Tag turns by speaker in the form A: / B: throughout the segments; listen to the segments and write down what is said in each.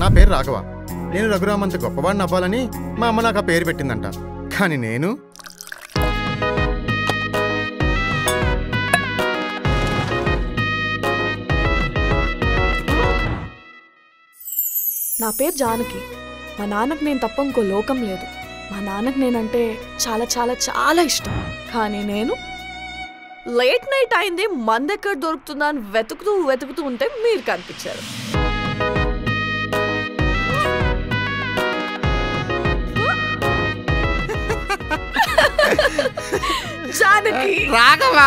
A: నా పేరు రాఘవ. నేను రఘురామ్ అంత గొప్పవాడిని అవ్వాలని మా అమ్మ నాకు ఆ పేరు పెట్టిందంట. కానీ నేను
B: నా పేరు జానకి. మా నాన్నకు నేను తప్ప ఇంకో లోకం లేదు. మా నాన్నకు నేనంటే చాలా చాలా చాలా ఇష్టం. కానీ నేను లేట్ నైట్ అయింది, మందెక్కడ దొరుకుతుందా అని వెతుకుతూ ఉంటే మీరు కనిపించారు. Janaki.
C: Raghava,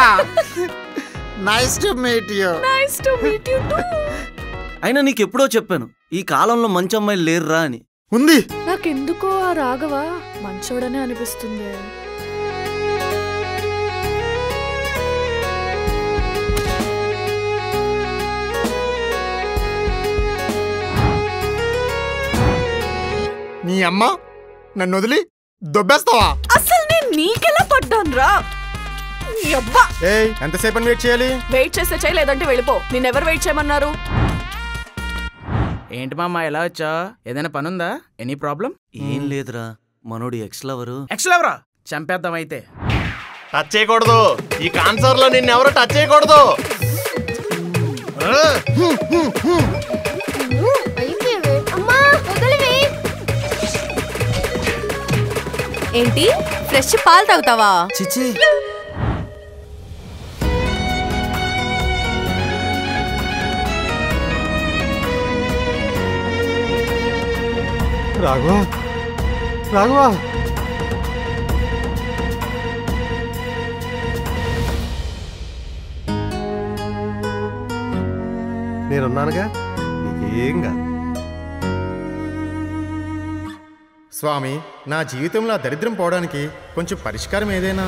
C: nice to meet you.
B: Nice to meet you to.
D: అయినా నీకెప్పుడో చెప్పాను ఈ కాలంలో మంచి అమ్మాయిలు లేరురా అని.
A: ఉంది.
B: నాకెందుకో ఆ రాఘవ మంచోడనే అనిపిస్తుంది.
A: నీ అమ్మ నన్ను వదిలి దొబ్బేస్తావా?
B: అసలు నేను నీకెలా పడ్డాను రా?
A: ఎంతసేపు వెయిట్ చేయాలి?
B: వెయిట్ చేస్తే చేయి, లేదంటే వెళ్ళిపో. నిన్నెవరు వెయిట్ చేయమన్నారు?
E: ఏంటి మామ ఎలా వచ్చా? ఏదైనా పనుందా? Any problem?
D: ఏం లేదురా, మనోడి ఎక్స్ లవరు.
E: ఎక్స్ లవరా? చంపేద్దాం అయితే.
C: టచ్ చేయకూడదు, ఈ కాన్సర్ లో నిన్ను ఎవరు టచ్ చేయకూడదు.
F: ఏంటి ఫ్రెష్ పాలు తాగుతావా?
D: చిచి,
A: రాఘవ, రాఘవ, నేనున్నానుగా, నీకేం కాదు. స్వామి, నా జీవితంలో దరిద్రం పోవడానికి కొంచెం పరిష్కారం ఏదైనా?